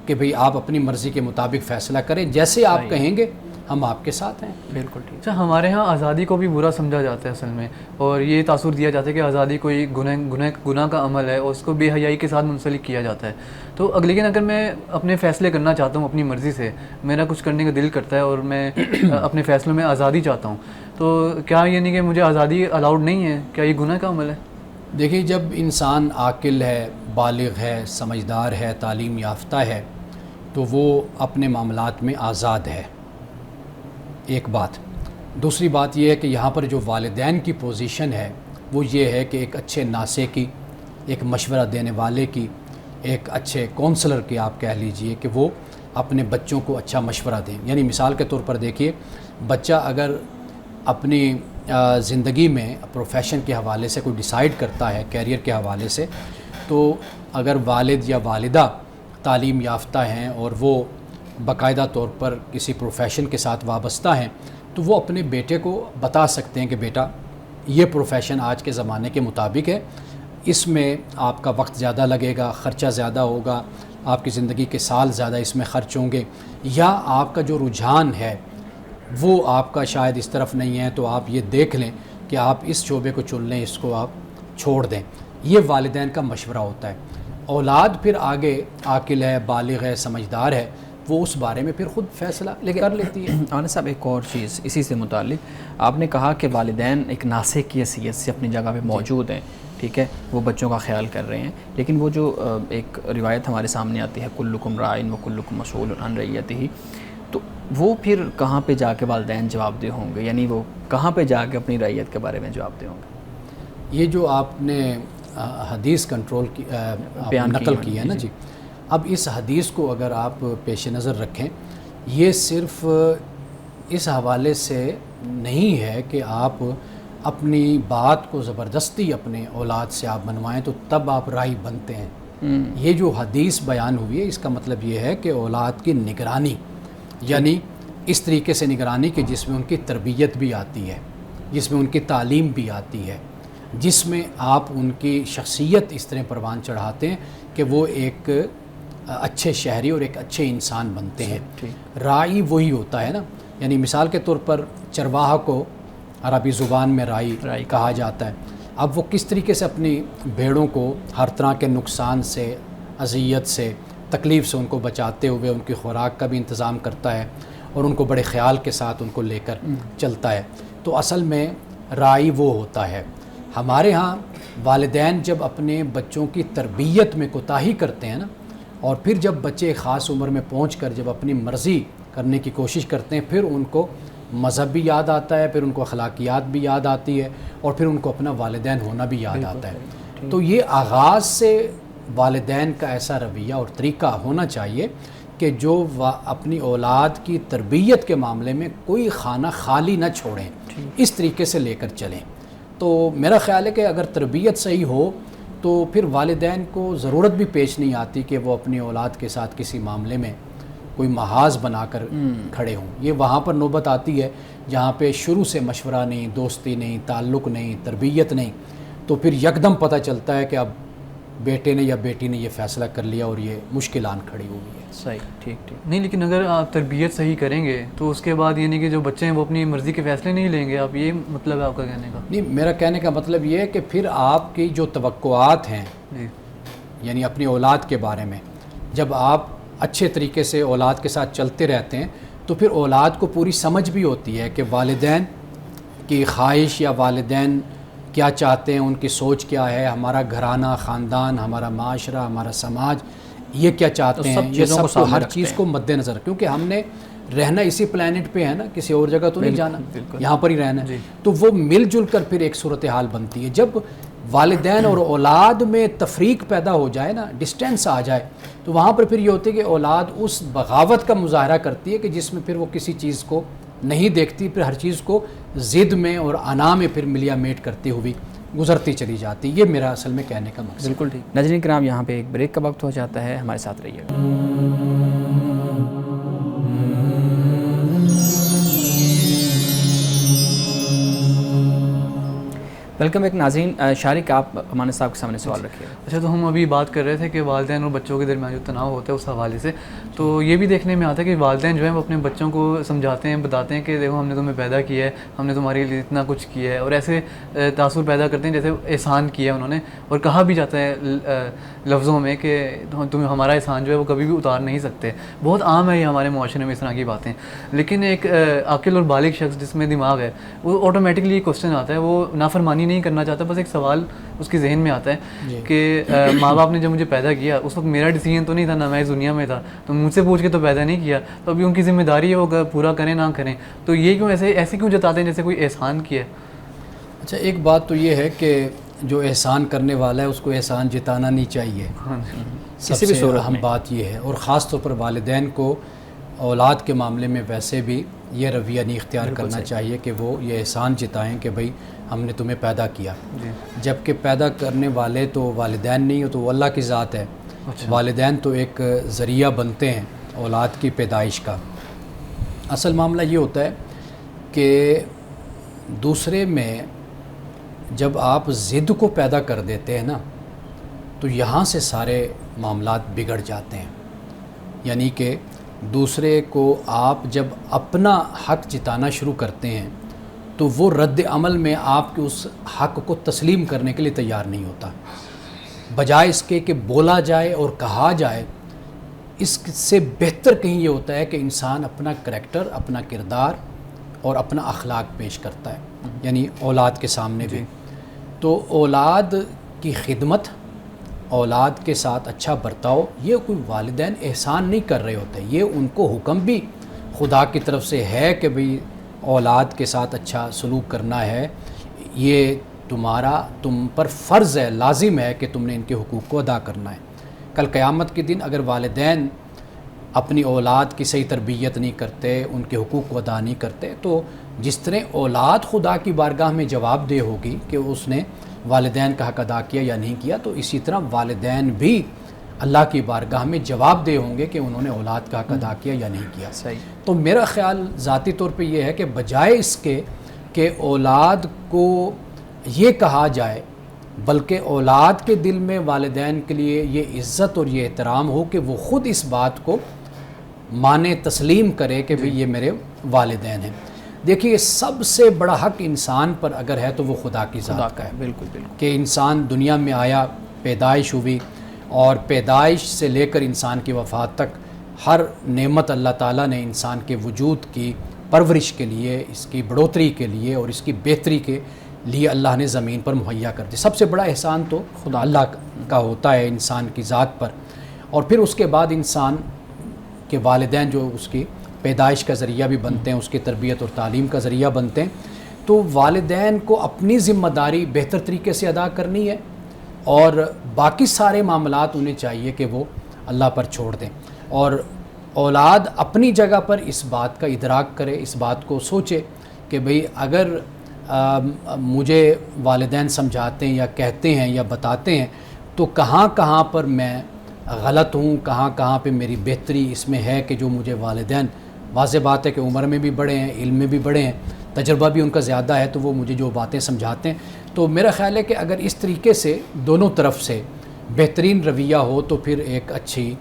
کہ بھئی آپ اپنی مرضی کے مطابق فیصلہ کریں، جیسے آپ کہیں گے ہم آپ کے ساتھ ہیں۔ بالکل ٹھیک۔ اچھا ہمارے ہاں آزادی کو بھی برا سمجھا جاتا ہے اصل میں، اور یہ تاثر دیا جاتا ہے کہ آزادی کوئی گناہ کا عمل ہے اور اس کو بے حیائی کے ساتھ منسلک کیا جاتا ہے۔ تو لیکن اگر میں اپنے فیصلے کرنا چاہتا ہوں اپنی مرضی سے، میرا کچھ کرنے کا دل کرتا ہے اور میں اپنے فیصلوں میں آزادی چاہتا ہوں، تو کیا یہ نہیں کہ مجھے آزادی الاؤڈ نہیں ہے؟ کیا یہ گناہ کا عمل ہے؟ دیکھیے جب انسان عاقل ہے، بالغ ہے، سمجھدار ہے، تعلیم یافتہ ہے، تو وہ اپنے معاملات میں آزاد ہے، ایک بات۔ دوسری بات یہ ہے کہ یہاں پر جو والدین کی پوزیشن ہے وہ یہ ہے کہ ایک اچھے ناصح کی، ایک مشورہ دینے والے کی، ایک اچھے کونسلر کی آپ کہہ لیجئے کہ وہ اپنے بچوں کو اچھا مشورہ دیں۔ یعنی مثال کے طور پر دیکھیے، بچہ اگر اپنی زندگی میں پروفیشن کے حوالے سے کوئی ڈیسائیڈ کرتا ہے، کیریئر کے حوالے سے، تو اگر والد یا والدہ تعلیم یافتہ ہیں اور وہ باقاعدہ طور پر کسی پروفیشن کے ساتھ وابستہ ہیں، تو وہ اپنے بیٹے کو بتا سکتے ہیں کہ بیٹا یہ پروفیشن آج کے زمانے کے مطابق ہے، اس میں آپ کا وقت زیادہ لگے گا، خرچہ زیادہ ہوگا، آپ کی زندگی کے سال زیادہ اس میں خرچ ہوں گے، یا آپ کا جو رجحان ہے وہ آپ کا شاید اس طرف نہیں ہے، تو آپ یہ دیکھ لیں کہ آپ اس شعبے کو چن لیں، اس کو آپ چھوڑ دیں۔ یہ والدین کا مشورہ ہوتا ہے۔ اولاد پھر آگے عاقل ہے، بالغ ہے، سمجھدار ہے، وہ اس بارے میں پھر خود فیصلہ کر لیتی ہے۔ آنس صاحب ایک اور چیز اسی سے متعلق، آپ نے کہا کہ والدین ایک ناصح کی حیثیت سے اپنی جگہ پہ موجود ہیں، ٹھیک ہے، وہ بچوں کا خیال کر رہے ہیں، لیکن وہ جو ایک روایت ہمارے سامنے آتی ہے کلکم راعٍ وکلکم مسئول عن رعیتہ، تو وہ پھر کہاں پہ جا کے والدین جواب دہ ہوں گے؟ یعنی وہ کہاں پہ جا کے اپنی رعیت کے بارے میں جواب دہ ہوں گے؟ یہ جو آپ نے حدیث کنٹرول کی نقل کی ہے نا جی، اب اس حدیث کو اگر آپ پیش نظر رکھیں، یہ صرف اس حوالے سے نہیں ہے کہ آپ اپنی بات کو زبردستی اپنے اولاد سے آپ منوائیں تو تب آپ رائی بنتے ہیں۔ یہ جو حدیث بیان ہوئی ہے اس کا مطلب یہ ہے کہ اولاد کی نگرانی، یعنی اس طریقے سے نگرانی کہ جس میں ان کی تربیت بھی آتی ہے، جس میں ان کی تعلیم بھی آتی ہے، جس میں آپ ان کی شخصیت اس طرح پروان چڑھاتے ہیں کہ وہ ایک اچھے شہری اور ایک اچھے انسان بنتے ہیں۔ راعی وہی ہوتا ہے نا، یعنی مثال کے طور پر چرواہا کو عربی زبان میں رائی کہا جاتا ہے. اب وہ کس طریقے سے اپنی بھیڑوں کو ہر طرح کے نقصان سے، اذیت سے، تکلیف سے ان کو بچاتے ہوئے ان کی خوراک کا بھی انتظام کرتا ہے اور ان کو بڑے خیال کے ساتھ ان کو لے کر چلتا ہے. تو اصل میں رائی وہ ہوتا ہے. ہمارے ہاں والدین جب اپنے بچوں کی تربیت میں کوتاہی کرتے ہیں نا، اور پھر جب بچے ایک خاص عمر میں پہنچ کر جب اپنی مرضی کرنے کی کوشش کرتے ہیں، پھر ان کو مذہب بھی یاد آتا ہے، پھر ان کو اخلاقیات بھی یاد آتی ہے، اور پھر ان کو اپنا والدین ہونا بھی یاد آتا ہے. تو یہ آغاز سے والدین کا ایسا رویہ اور طریقہ ہونا چاہیے کہ جو اپنی اولاد کی تربیت کے معاملے میں کوئی خانہ خالی نہ چھوڑیں، اس طریقے سے لے کر چلیں. تو میرا خیال ہے کہ اگر تربیت صحیح ہو تو پھر والدین کو ضرورت بھی پیش نہیں آتی کہ وہ اپنی اولاد کے ساتھ کسی معاملے میں کوئی محاذ بنا کر کھڑے ہوں. یہ وہاں پر نوبت آتی ہے جہاں پہ شروع سے مشورہ نہیں، دوستی نہیں، تعلق نہیں، تربیت نہیں، تو پھر یکدم پتہ چلتا ہے کہ اب بیٹے نے یا بیٹی نے یہ فیصلہ کر لیا اور یہ مشکل آن کھڑی ہوئی ہے. صحیح، ٹھیک. نہیں، لیکن اگر آپ تربیت صحیح کریں گے تو اس کے بعد یہ نہیں کہ جو بچے ہیں وہ اپنی مرضی کے فیصلے نہیں لیں گے. آپ یہ مطلب ہے آپ کا کہنے کا؟ نہیں، میرا کہنے کا مطلب یہ ہے کہ پھر آپ کی جو توقعات ہیں جی، یعنی اپنی اولاد کے بارے میں، جب آپ اچھے طریقے سے اولاد کے ساتھ چلتے رہتے ہیں تو پھر اولاد کو پوری سمجھ بھی ہوتی ہے کہ والدین کی خواہش یا والدین کیا چاہتے ہیں، ان کی سوچ کیا ہے، ہمارا گھرانہ، خاندان، ہمارا معاشرہ، ہمارا سماج یہ کیا چاہتے ہیں. یہ سب کو، ہر چیز کو مد نظر، کیونکہ ہم نے رہنا اسی پلانٹ پہ ہے نا، کسی اور جگہ تو نہیں جانا، یہاں پر ہی رہنا ہے. تو وہ مل جل کر پھر ایک صورتحال بنتی ہے. جب والدین اور اولاد میں تفریق پیدا ہو جائے نا، ڈسٹینس آ جائے، تو وہاں پر پھر یہ ہوتی ہے کہ اولاد اس بغاوت کا مظاہرہ کرتی ہے کہ جس میں پھر وہ کسی چیز کو نہیں دیکھتی، پھر ہر چیز کو ضد میں اور انا میں پھر ملیا میٹ کرتی ہوئی گزرتی چلی جاتی. یہ میرا اصل میں کہنے کا مقصد. بالکل ٹھیک. ناظرین کرام، یہاں پہ ایک بریک کا وقت ہو جاتا ہے، ہمارے ساتھ رہیے گا. ویلکم ایک. ناظرین، شارق آپ ہمارے صاحب کے سامنے سوال رکھیے. اچھا، تو ہم ابھی بات کر رہے تھے کہ والدین اور بچوں کے درمیان جو تناؤ ہوتا ہے اس حوالے سے، تو یہ بھی دیکھنے میں آتا ہے کہ والدین جو ہیں وہ اپنے بچوں کو سمجھاتے ہیں، بتاتے ہیں کہ دیکھو ہم نے تمہیں پیدا کیا ہے، ہم نے تمہارے لیے اتنا کچھ کیا ہے، اور ایسے تاثر پیدا کرتے ہیں جیسے احسان کیا انہوں نے، اور کہا بھی جاتا ہے لفظوں میں کہ تمہیں ہمارا احسان جو ہے وہ کبھی بھی اتار نہیں سکتے. بہت عام ہے یہ ہمارے معاشرے میں اس طرح کی باتیں. لیکن ایک عاقل اور بالغ شخص جس میں دماغ ہے، وہ آٹومیٹکلی یہ کوشچن آتا ہے، وہ نافرمانی نہیں کرنا چاہتا، بس ایک سوال اس کے ذہن میں آتا ہے کہ ماں باپ نے جب مجھے پیدا کیا اس وقت میرا ڈیسیجن تو نہیں تھا، نہ میں اس دنیا میں تھا، تو مجھ سے پوچھ کے تو پیدا نہیں کیا، تو ابھی ان کی ذمہ داری ہے وہ پورا کریں نہ کریں. تو یہ کیوں ایسے کیوں جتاتے ہیں جیسے کوئی احسان کیا ہے؟ اچھا، ایک بات تو یہ ہے کہ جو احسان کرنے والا ہے اس کو احسان جتانا نہیں چاہیے. کسی بھی صورت اہم بات یہ ہے، اور خاص طور پر والدین کو اولاد کے معاملے میں ویسے بھی یہ رویہ نہیں اختیار کرنا چاہیے کہ وہ یہ احسان جتائیں کہ بھئی ہم نے تمہیں پیدا کیا، جبکہ پیدا کرنے والے تو والدین نہیں ہو، تو وہ اللہ کی ذات ہے. والدین تو ایک ذریعہ بنتے ہیں اولاد کی پیدائش کا. اصل معاملہ یہ ہوتا ہے کہ دوسرے میں جب آپ ضد کو پیدا کر دیتے ہیں نا، تو یہاں سے سارے معاملات بگڑ جاتے ہیں. یعنی کہ دوسرے کو آپ جب اپنا حق جتانا شروع کرتے ہیں تو وہ رد عمل میں آپ کے اس حق کو تسلیم کرنے کے لیے تیار نہیں ہوتا. بجائے اس کے کہ بولا جائے اور کہا جائے، اس سے بہتر کہیں یہ ہوتا ہے کہ انسان اپنا کریکٹر، اپنا کردار اور اپنا اخلاق پیش کرتا ہے، یعنی اولاد کے سامنے بھی. تو اولاد کی خدمت، اولاد کے ساتھ اچھا برتاؤ، یہ کوئی والدین احسان نہیں کر رہے ہوتے، یہ ان کو حکم بھی خدا کی طرف سے ہے کہ بھئی اولاد کے ساتھ اچھا سلوک کرنا ہے. یہ تم پر فرض ہے، لازم ہے کہ تم نے ان کے حقوق کو ادا کرنا ہے. کل قیامت کے دن اگر والدین اپنی اولاد کی صحیح تربیت نہیں کرتے، ان کے حقوق کو ادا نہیں کرتے، تو جس طرح اولاد خدا کی بارگاہ میں جواب دہ ہوگی کہ اس نے والدین کا حق ادا کیا یا نہیں کیا، تو اسی طرح والدین بھی اللہ کی بارگاہ میں جواب دہ ہوں گے کہ انہوں نے اولاد کا حق ادا کیا یا نہیں کیا. تو میرا خیال ذاتی طور پہ یہ ہے کہ بجائے اس کے کہ اولاد کو یہ کہا جائے، بلکہ اولاد کے دل میں والدین کے لیے یہ عزت اور یہ احترام ہو کہ وہ خود اس بات کو مانے، تسلیم کرے کہ بھئی یہ میرے والدین ہیں. دیکھیے سب سے بڑا حق انسان پر اگر ہے تو وہ خدا کی ذات کا ہے، بالکل بالکل، کہ انسان دنیا میں آیا، پیدائش ہوئی، اور پیدائش سے لے کر انسان کی وفات تک ہر نعمت اللہ تعالیٰ نے انسان کے وجود کی پرورش کے لیے، اس کی بڑھوتری کے لیے اور اس کی بہتری کے لیے اللہ نے زمین پر مہیا کر دی۔ سب سے بڑا احسان تو خدا اللہ کا ہوتا ہے انسان کی ذات پر، اور پھر اس کے بعد انسان کے والدین جو اس کی پیدائش کا ذریعہ بھی بنتے ہیں، اس کی تربیت اور تعلیم کا ذریعہ بنتے ہیں، تو والدین کو اپنی ذمہ داری بہتر طریقے سے ادا کرنی ہے، اور باقی سارے معاملات انہیں چاہیے کہ وہ اللہ پر چھوڑ دیں، اور اولاد اپنی جگہ پر اس بات کا ادراک کرے، اس بات کو سوچے کہ بھئی اگر مجھے والدین سمجھاتے ہیں یا کہتے ہیں یا بتاتے ہیں تو کہاں کہاں پر میں غلط ہوں، کہاں کہاں پہ میری بہتری اس میں ہے کہ جو مجھے والدین، واضح بات ہے کہ عمر میں بھی بڑے ہیں، علم میں بھی بڑے ہیں، تجربہ بھی ان کا زیادہ ہے، تو وہ مجھے جو باتیں سمجھاتے ہیں، تو میرا خیال ہے کہ اگر اس طریقے سے دونوں طرف سے بہترین رویہ ہو تو پھر ایک اچھی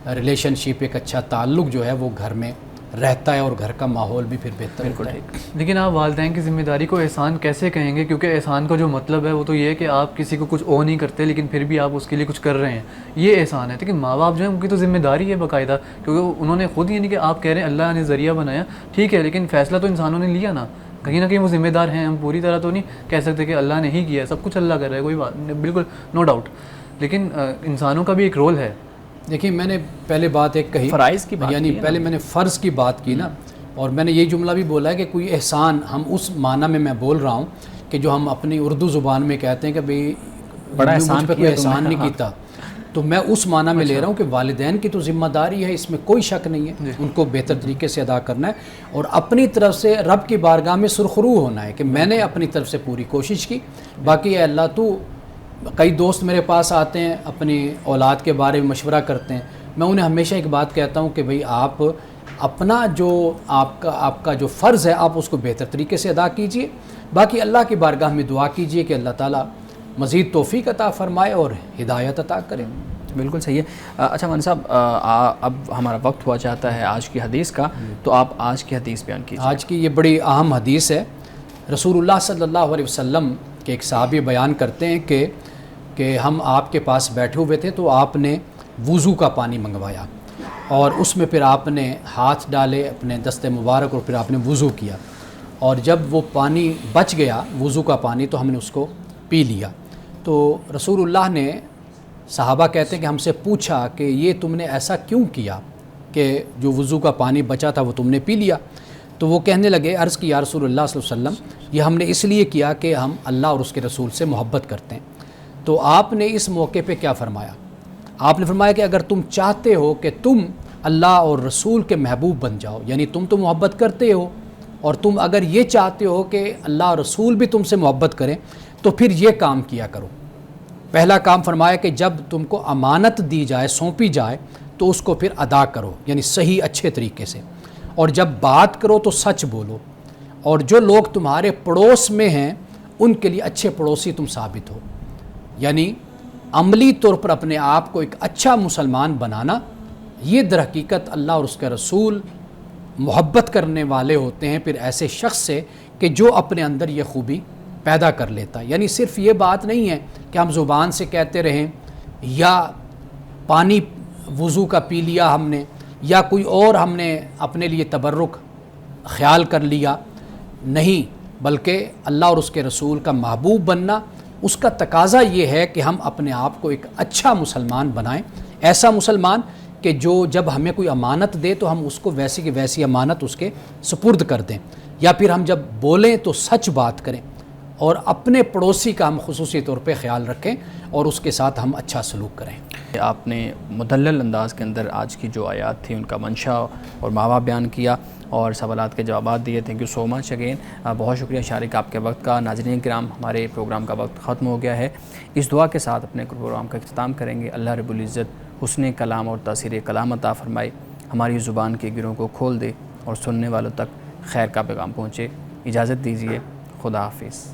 ریلیشن شپ، ایک اچھا تعلق جو ہے وہ گھر میں رہتا ہے، اور گھر کا ماحول بھی پھر بہتر ہوتا ہے۔ لیکن آپ والدین کی ذمہ داری کو احسان کیسے کہیں گے؟ کیونکہ احسان کا جو مطلب ہے وہ تو یہ ہے کہ آپ کسی کو کچھ او نہیں کرتے لیکن پھر بھی آپ اس کے لیے کچھ کر رہے ہیں، یہ احسان ہے۔ لیکن ماں باپ جو ہیں ان کی تو ذمہ داری ہے باقاعدہ، کیونکہ انہوں نے خود، یعنی کہ آپ کہہ رہے ہیں اللہ نے ذریعہ بنایا، ٹھیک ہے، لیکن فیصلہ تو انسانوں نے لیا نا، کہیں نہ کہیں وہ ذمہ دار ہیں۔ ہم پوری طرح تو نہیں کہہ سکتے کہ اللہ نے ہی کیا ہے، سب کچھ اللہ کر رہا ہے، کوئی بات نہیں، بالکل نو ڈاؤٹ، لیکن انسانوں کا بھی ایک رول ہے۔ دیکھیں میں نے پہلے بات ایک کہی، فرائض کی بات یعنی پہلے میں نے فرض کی بات کی نا، اور میں نے یہ جملہ بھی بولا ہے کہ کوئی احسان، ہم اس معنی میں بول رہا ہوں کہ جو ہم اپنی اردو زبان میں کہتے ہیں کہ بھئی بڑا احسان پہ کوئی احسان نہیں کیتا، تو میں اس معنی میں لے رہا ہوں کہ والدین کی تو ذمہ داری ہے، اس میں کوئی شک نہیں ہے، ان کو بہتر طریقے سے ادا کرنا ہے، اور اپنی طرف سے رب کی بارگاہ میں سرخرو ہونا ہے کہ میں نے اپنی طرف سے پوری کوشش کی، باقی اے اللہ تو، کئی دوست میرے پاس آتے ہیں اپنی اولاد کے بارے میں مشورہ کرتے ہیں، میں انہیں ہمیشہ ایک بات کہتا ہوں کہ بھئی آپ اپنا جو آپ کا جو فرض ہے آپ اس کو بہتر طریقے سے ادا کیجئے، باقی اللہ کی بارگاہ میں دعا کیجئے کہ اللہ تعالیٰ مزید توفیق عطا فرمائے اور ہدایت عطا کرے۔ بالکل صحیح ہے۔ اچھا مولانا صاحب، اب ہمارا وقت ہوا چاہتا ہے آج کی حدیث کا، تو آپ آج کی حدیث بیان کیجیے۔ آج کی یہ بڑی اہم حدیث ہے۔ رسول اللہ صلی اللہ علیہ وسلم کے ایک صحابی بیان کرتے ہیں کہ ہم آپ کے پاس بیٹھے ہوئے تھے تو آپ نے وضو کا پانی منگوایا، اور اس میں پھر آپ نے ہاتھ ڈالے اپنے دست مبارک، اور پھر آپ نے وضو کیا، اور جب وہ پانی بچ گیا وضو کا پانی تو ہم نے اس کو پی لیا۔ تو رسول اللہ نے، صحابہ کہتے ہیں کہ ہم سے پوچھا کہ یہ تم نے ایسا کیوں کیا کہ جو وضو کا پانی بچا تھا وہ تم نے پی لیا؟ تو وہ کہنے لگے، عرض کی یا رسول اللہ صلی اللہ علیہ وسلم، یہ ہم نے اس لیے کیا کہ ہم اللہ اور اس کے رسول سے محبت کرتے ہیں۔ تو آپ نے اس موقع پہ کیا فرمایا؟ آپ نے فرمایا کہ اگر تم چاہتے ہو کہ تم اللہ اور رسول کے محبوب بن جاؤ، یعنی تم تو محبت کرتے ہو، اور تم اگر یہ چاہتے ہو کہ اللہ اور رسول بھی تم سے محبت کریں، تو پھر یہ کام کیا کرو۔ پہلا کام فرمایا کہ جب تم کو امانت دی جائے، سونپی جائے، تو اس کو پھر ادا کرو، یعنی صحیح اچھے طریقے سے، اور جب بات کرو تو سچ بولو، اور جو لوگ تمہارے پڑوس میں ہیں ان کے لیے اچھے پڑوسی تم ثابت ہو، یعنی عملی طور پر اپنے آپ کو ایک اچھا مسلمان بنانا۔ یہ در حقیقت اللہ اور اس کے رسول محبت کرنے والے ہوتے ہیں پھر ایسے شخص سے کہ جو اپنے اندر یہ خوبی پیدا کر لیتا ہے۔ یعنی صرف یہ بات نہیں ہے کہ ہم زبان سے کہتے رہیں، یا پانی وضو کا پی لیا ہم نے، یا کوئی اور ہم نے اپنے لیے تبرک خیال کر لیا، نہیں، بلکہ اللہ اور اس کے رسول کا محبوب بننا، اس کا تقاضا یہ ہے کہ ہم اپنے آپ کو ایک اچھا مسلمان بنائیں، ایسا مسلمان کہ جو جب ہمیں کوئی امانت دے تو ہم اس کو ویسی کی ویسی امانت اس کے سپرد کر دیں، یا پھر ہم جب بولیں تو سچ بات کریں، اور اپنے پڑوسی کا ہم خصوصی طور پہ خیال رکھیں اور اس کے ساتھ ہم اچھا سلوک کریں۔ آپ نے مدلل انداز کے اندر آج کی جو آیات تھی ان کا منشا اور ماوا بیان کیا اور سوالات کے جوابات دیے۔ Thank you so much again, بہت شکریہ شارک آپ کے وقت کا۔ ناظرین کرام، ہمارے پروگرام کا وقت ختم ہو گیا ہے، اس دعا کے ساتھ اپنے پروگرام کا اختتام کریں گے۔ اللہ رب العزت حسن کلام اور تاثیر کلام عطا فرمائے، ہماری زبان کے گروں کو کھول دے اور سننے والوں تک خیر کا پیغام پہنچے۔ اجازت دیجیے، خدا حافظ۔